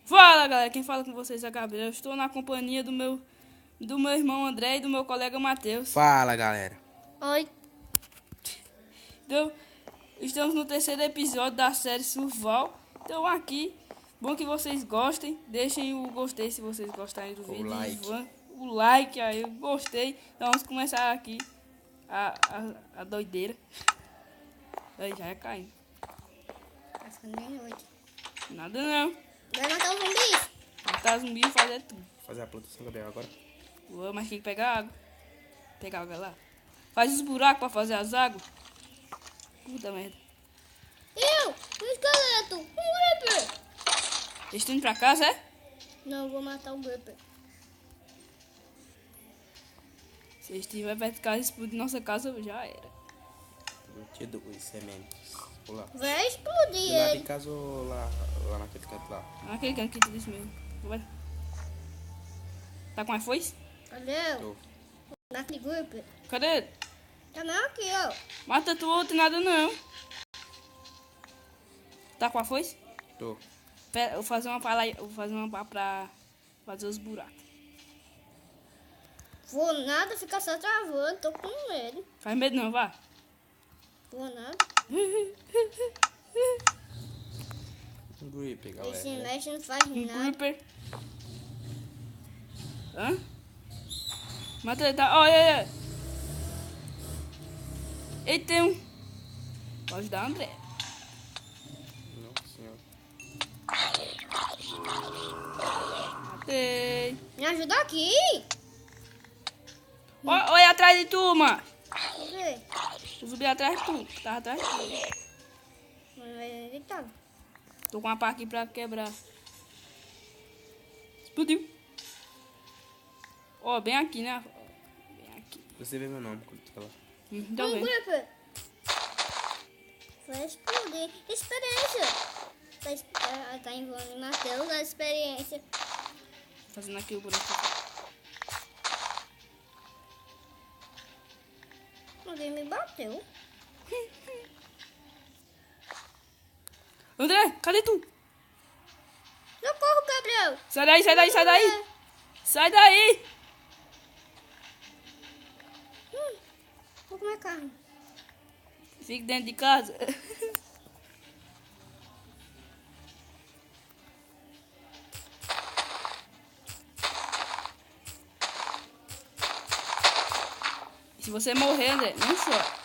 Fala galera, quem fala com vocês é Gabriel. Eu estou na companhia do meu irmão André e do meu colega Matheus. Fala galera. Oi. Então, estamos no terceiro episódio da série Survival. Então aqui, bom que vocês gostem. Deixem o gostei se vocês gostarem do vídeo. O like aí, eu gostei. Então vamos começar aqui a doideira. Aí já é caindo. Tá ficando meia-noite. Nada não. Vai matar os zumbis? Matar zumbi e fazer tudo. Fazer a plantação, Gabriel, agora. Mas tem que pegar água. Pegar água lá. Faz os buracos pra fazer as águas. Puta merda. Um esqueleto! Um Gripper! Eles estão indo pra casa, é? Não, eu vou matar o Gripper. Se estiver perto de casa, explodir nossa casa, já era. Eu tinha 2 sementes. Vou lá. Vai explodir Do lado de ele. casa ou lá naquele canto lá? Naquele canto que tu disse mesmo. Vai. Tá com a foice? Cadê? Tô. Naquele Gripper. Cadê ele? Tá não aqui, ó. Mata tu outro, nada não. Tá com a foice? Tô. Pera, eu vou fazer uma pá lá, eu vou fazer uma pá pra fazer os buracos. Vou nada, ficar só travando. Tô com medo. Faz medo não, vá. Vou nada. Um grip, galera. Esse mexe não faz Um nada. creeper. Hã? Mata ele, tá? Olha. Ele tem um. Pode ajudar o André. Nossa senhora. Matei. Me ajuda aqui. Olha atrás de tu, mano. Cadê? Eu subi atrás de tu. Tava atrás de tu. Ele tá. Tô com uma pá aqui pra quebrar. Explodiu. Ó, bem aqui, né? Bem aqui. Você vê meu nome quando tu fala. Tá Um vendo? Gripper. Vai explodir. Experiência. Tá envolvendo Matheus na experiência. Fazendo aqui o buraco. Alguém me bateu. André, cadê tu? Socorro, Gabriel. Sai daí, sai daí, sai daí. Sai daí. Vou comer carne. Fique dentro de casa. Se você morrer, André, não chora.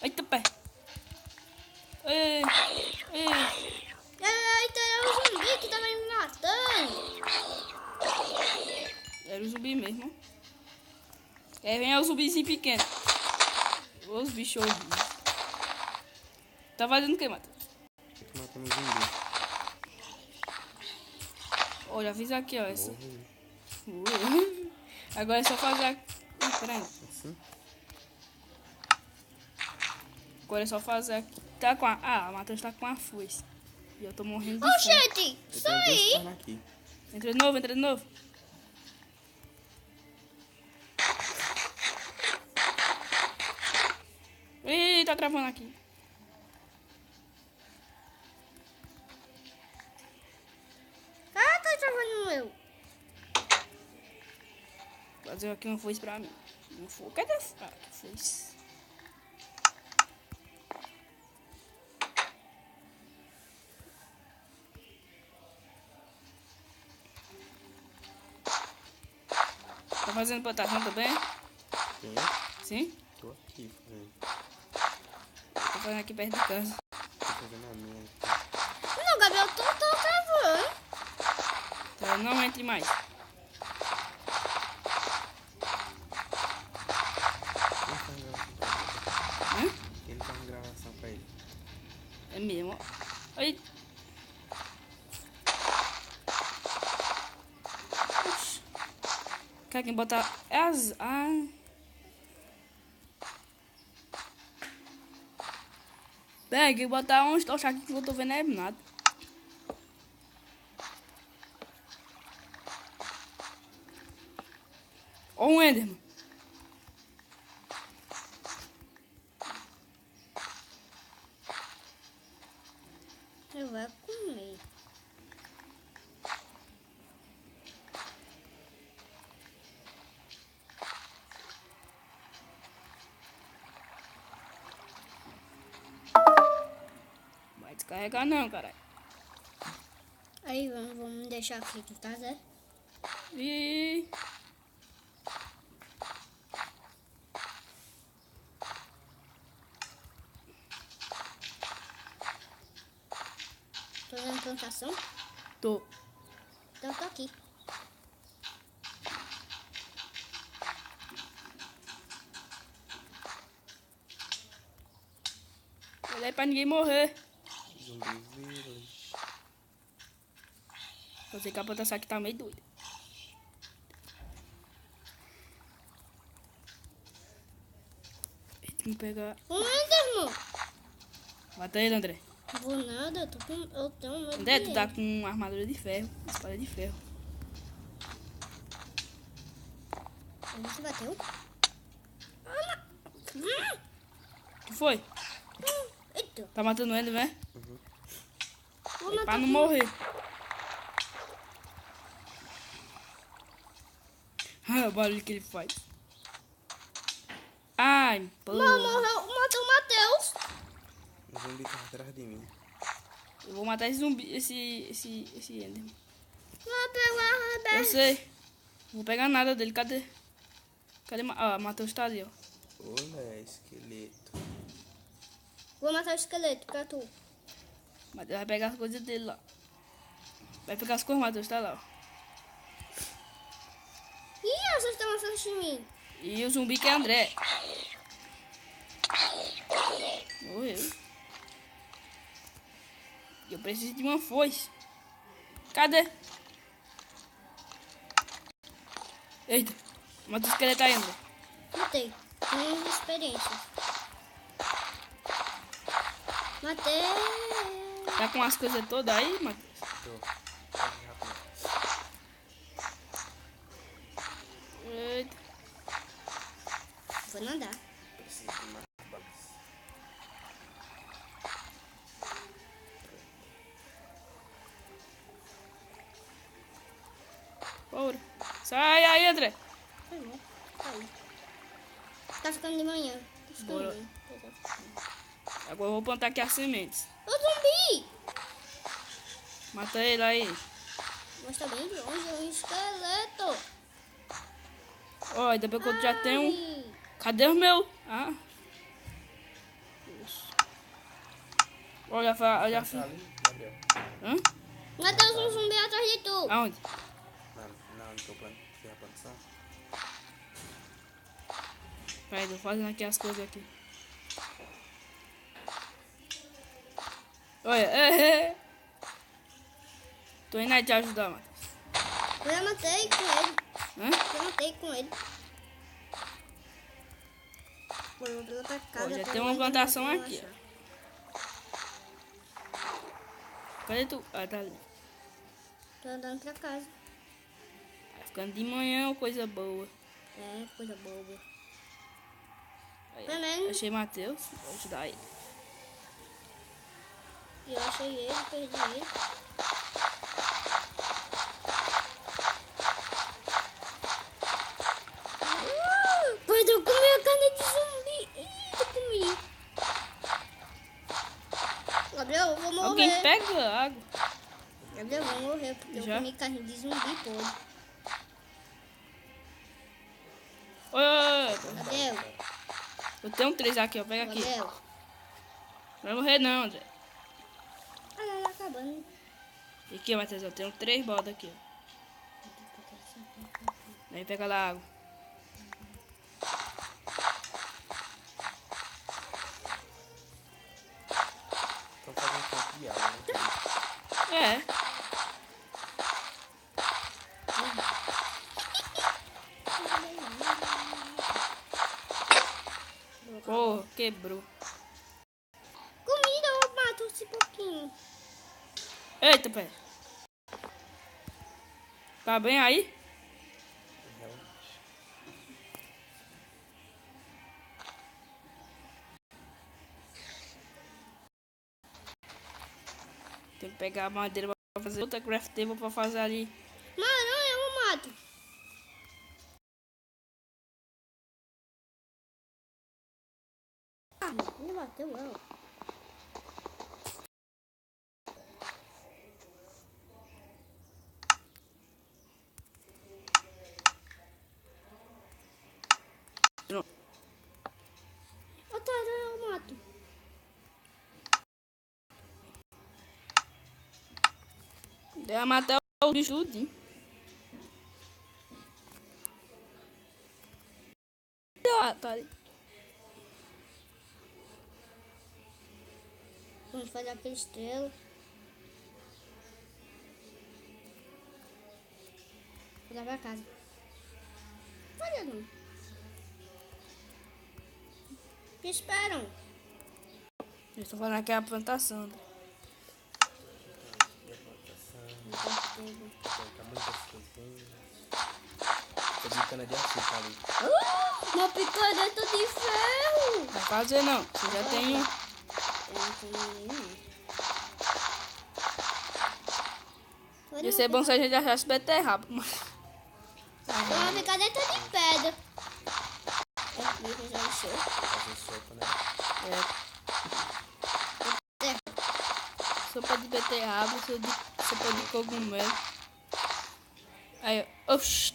Eita, pé. Ei, ei. Eita, é o zumbi que tava me matando. Era o zumbi mesmo. Vem o zumbizinho pequeno. Os bichos horríveis. Tá fazendo o que, Matheus? Eu tô matando um zumbi. Ó, já fiz aqui, ó. Essa. Morre. Agora é só fazer aqui. Peraí. Assim? Agora é só fazer aqui. Tá com a. Ah, o Matheus tá com a foice. E eu tô morrendo de fome. Oxente, Eu isso tenho 2 aí. pernas aqui. Entra de novo, entra de novo. Ih, tá travando aqui. Ah, tá travando o meu. Fazer aqui uma foice pra mim. Uma foice. Cadê a foice? Ah, que foice. Tá fazendo plantação também? Tem? Sim? Tô aqui fazendo. Tô fazendo aqui perto de casa. Tô fazendo a minha. Não, Gabriel, tô travando. Então não entre mais. Hã? Ele tá uma gravação pra ele. É mesmo. Aí. Oxi. Quer quem botar. É as. Ah. Pega e botar uns tochos aqui que eu tô vendo é nada. Ó um Enderman. vai comer. Vai descarregar não, caralho. Aí vamos deixar aqui, tá certo? E... Tô fazendo plantação? Tô. Então eu tô aqui. Olha aí pra ninguém morrer. Zumbi Village. Eu sei que a plantação aqui tá meio doida. Tem que pegar... Ô, irmão. Mata ele, André. Não vou nada, eu tenho medo André, tu dele. tá com uma armadura de ferro. Espada de ferro. Você bateu? O que foi? Eita. Tá matando ele, né? Vou Pra matar não aqui. morrer. Ah, o barulho que ele faz. Ai, pô. Não, morreu. Matou o Matheus. O zumbi tá atrás de mim. Eu vou matar esse zumbi, esse Ender. Matheus, Eu Roberto. sei. Não vou pegar nada dele. Cadê? Ah, Matheus tá ali, ó. Olha, esqueleto. Vou matar o esqueleto pra tu. Matheus vai pegar as coisas dele lá. Vai pegar as coisas, Matheus tá lá, ó. Ih, vocês estão atrás de mim. E o zumbi que é André. Morreu. Eu preciso de uma foice. Cadê? Eita. Mata o esqueleto aí, André. Matei. Tenho experiência. Matei. Tá com as coisas todas aí, Matheus? Tô. Eita. Vou nadar. Preciso de mais balas. Bora. Sai aí, André. Foi bom. Tá aí. Tá ficando de manhã. Tá ficando Bora. de manhã. Agora eu vou plantar aqui as sementes. Ô, zumbi! Mata ele aí. Mas tá bem de longe, é um esqueleto. Ó, ainda bem que eu já tenho... Ai. Cadê o meu? Ah. Isso. Olha, olha. Tá ali, Gabriel. Hã? Matheus, um zumbi atrás de tu. Aonde? Não, onde que eu fiz a plantação. Peraí, tô fazendo aqui as coisas aqui. Olha, Tô indo aí te ajudar, mano. Eu já matei com ele. Hã? Eu matei com ele. Vou pra outra casa. Ó, já pra tem uma mim plantação não aqui, achar. Cadê tu? Ah, tá ali. Tô andando pra casa. Tá ficando de manhã, coisa boa. É, coisa boba. Aí, Beleza. achei Matheus. Vou ajudar ele. E eu achei ele, perdi ele. Pois eu comi a carne de zumbi. Ih, eu comi. Gabriel, eu vou morrer. Alguém pega água. Gabriel, eu vou morrer porque Já? eu comi carne de zumbi todo. Ô, Gabriel, eu tenho 3 aqui, ó. Pega aqui. Gabriel. Não vai morrer não, André. Ah, não, tá acabando. E aqui, Matheus, eu tenho 3 botas aqui, ó. Vem pegar lá a água. Tô fazendo campo de água, né? É. Porra, quebrou. Comida, eu mato esse pouquinho. Eita, pé. Tá bem aí? Tem que pegar a madeira pra fazer outra craft table pra fazer ali. Mano, eu mato. Ah, me bateu ela. Pronto. Outra aranha eu mato. Deu matar o bicho tudinho. Tá ali. Vamos fazer aquele estrela. Vou levar pra casa. Olha, não. Que esperam? Eu estou fazendo aqui a plantação, André. Colocar muitas coisinhas. Tô de cana de açúcar ali. Meu picareta de ferro! Não vai fazer não. Você já tem um. Eu não tenho nenhum. Ia ser bom se a gente achasse beterraba. Uma picareta de pedra. Aqui eu já achei. Fazer sopa, né? Sopa de beterraba, sopa de cogumelo. Aí, oxe,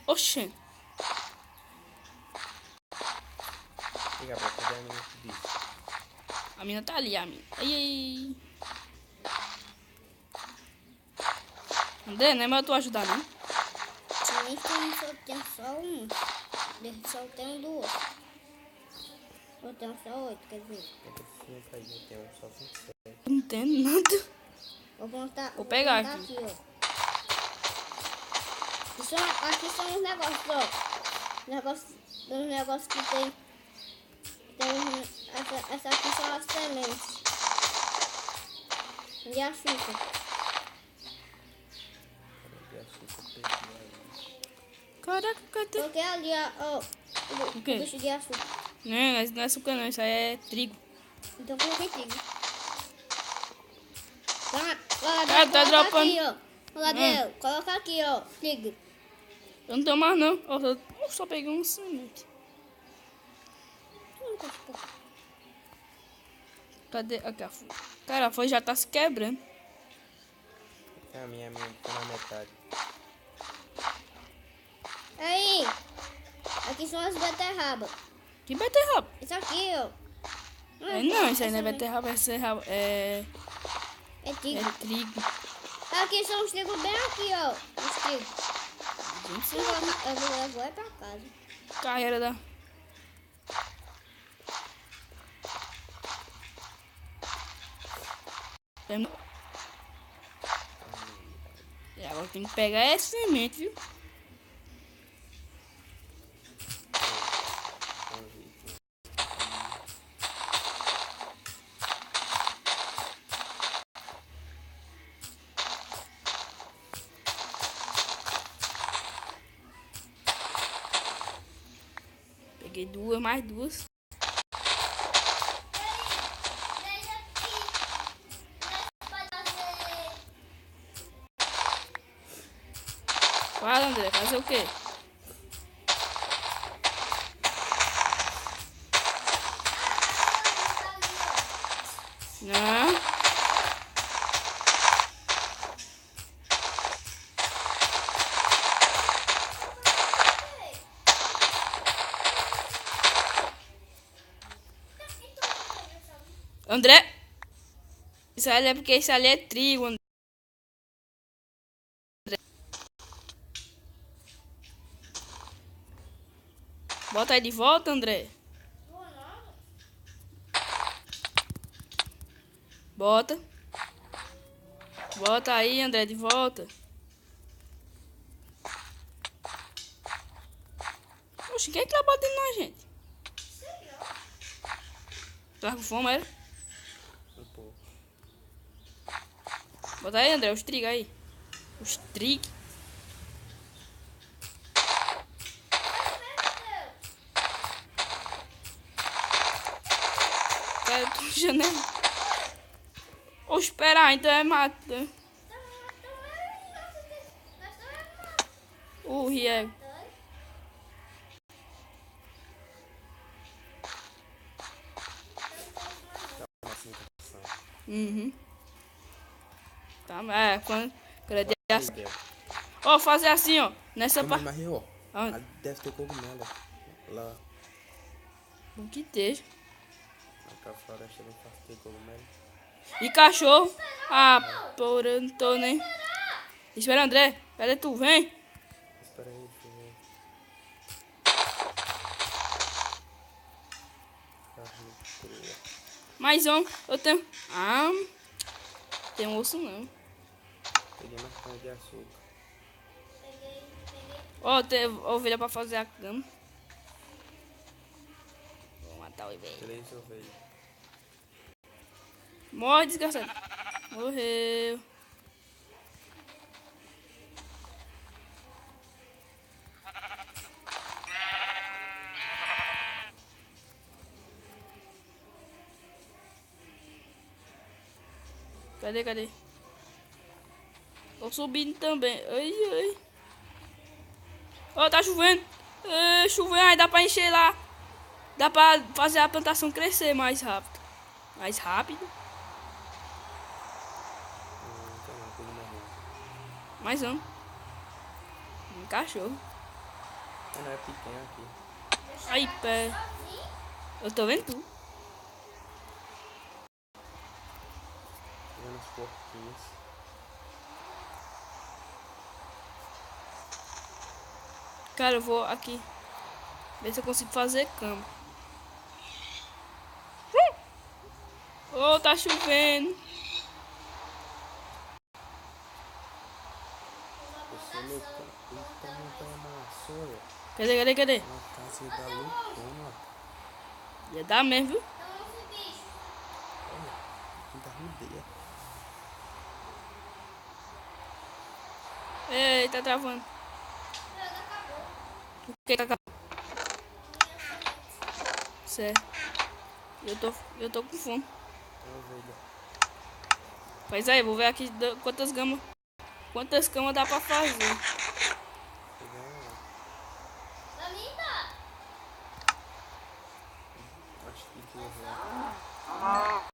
oxê. Liga pra cadê a minha disso? A mina tá ali, a mina. Ai. André, não é melhor tu ajudar, não? Nem tem só um. Só tenho duas. Eu tenho só 8, quer dizer. Eu tenho só 27. Não entendo nada. Vou pegar contar aqui. ó. Aqui são os negócios, ó. Os negócios que tem. Essa aqui são as sementes. De açúcar. Caraca, cadê? Coloquei ali, ó. O quê? Bucho de açúcar. Não, isso não é açúcar não, isso aí é trigo. Então coloquei trigo. Tá dropando. Aqui, ó. Ladrão, coloca aqui, ó. Trigo. Eu não tenho mais não. Eu só peguei um semente. Cadê? Aqui a folha. Cara, a folha já tá se quebrando. A minha tá na metade. Aí. Aqui são as beterrabas. Que beterraba? Isso aqui, ó. Não, isso aí não é beterraba, é É trigo. é trigo. Aqui são os trigos bem aqui, ó. Os trigos. Gente, Eu vou levar pra casa. carreira da... E agora tem que pegar essa semente, viu? Peguei duas, mais duas. Fala, André, fazer o quê? Não. André, isso ali é porque isso ali é trigo, André. Bota aí de volta, André. Bota. Bota aí, André, de volta. Oxe, quem é que tá batendo na gente? Tá com fome, era? Um pouco. Bota aí, André, os trigos aí. Os trigos. Cara, eu tô janela. Ou esperar, então é mata. O Riego. Uhum. Tá, quando é assim. Ó, fazer assim, ó. Nessa parte. Mas ó, Onde? deve ter cogumelo. Lá Bom que esteja. na floresta não faz ter cogumelo. E cachorro? Ah, porra, eu não tô nem. Espera, André. Cadê tu? Vem. Espera aí, deixa eu ver. Carne crua. Mais um. Eu tenho. Ah, tem um osso não. Peguei mais pão de açúcar. Ó, tem ovelha pra fazer a cama. Vou matar o ovelha. 3 ovelhas. Morre, desgraçado. Morreu. Cadê? Tô subindo também. Ai. Ó, tá chovendo. Chovendo, aí dá pra encher lá. Dá pra fazer a plantação crescer mais rápido. Mais rápido. Não tem não, cogumelo. Mais um. Um cachorro. Não é pequeno aqui. Aí, pé. Eu tô vendo tu. Tô vendo os porquinhos. Cara, eu vou aqui. Ver se eu consigo fazer cama. Oh, tá chovendo. Você louco. Eita, não tá uma soia. Cadê? Uma casa da loucona. Ia dar mesmo, viu? Olha, ainda rodeia. Ei, tá travando. O que tá acabando? Certo. Eu tô com fome. É ovelha. Pois aí, vou ver aqui quantas camas dá pra fazer. Pegar uma. Acho que 2 lá.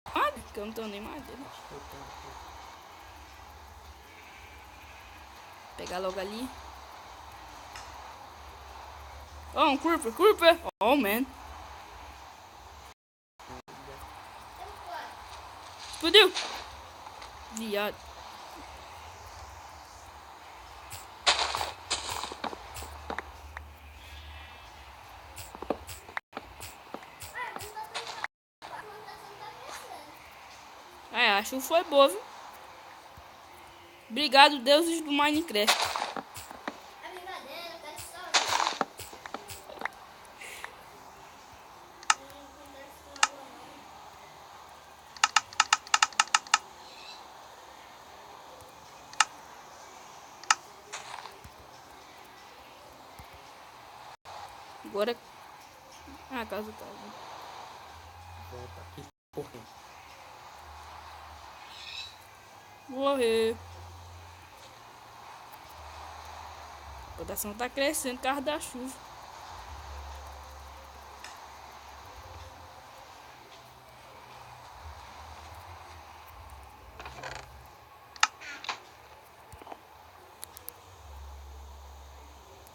Ah, que eu não tenho nem madeira. Acho que eu tenho aqui. Pegar logo ali. Oh, um creeper. Oh, man. Explodiu. Viado. A chuva foi boa, viu? Obrigado, deuses do Minecraft. Agora... a casa tá... Volta aqui. Porquinho. Morrer. A plantação tá crescendo por causa da chuva.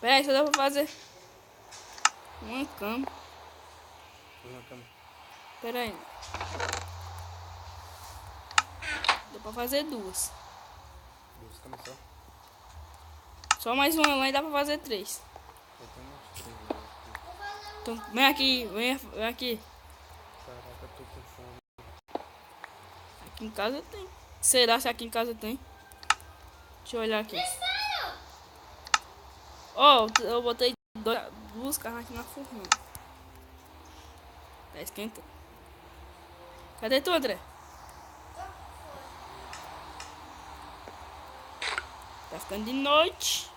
Peraí, só dá pra fazer uma cama. Uma cama. Peraí. Dá pra fazer 2. 2 camas só. Só mais uma lá e dá pra fazer 3. Eu tenho umas 3 aqui. Então, vem aqui. Caraca, eu tô com fome. Aqui em casa tem. Será se aqui em casa tem? Deixa eu olhar aqui. Ó, eu botei 2 carros aqui na fornalha. Tá esquentando. Cadê tu, André? Tá ficando de noite.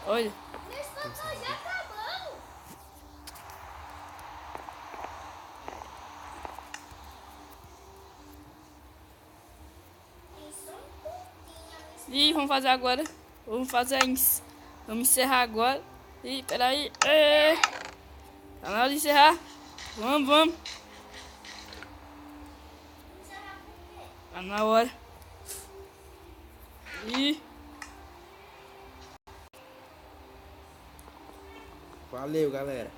Olha. E vamos fazer agora. Vamos encerrar agora. E peraí. Tá na hora de encerrar. Vamos. Tá na hora. E Valeu, galera.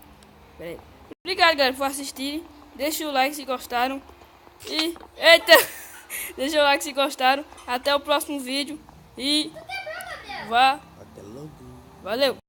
peraí. Obrigado, galera, por assistirem. Deixa o like se gostaram. E eita! Deixa o like se gostaram. Até o próximo vídeo. E Até logo. valeu!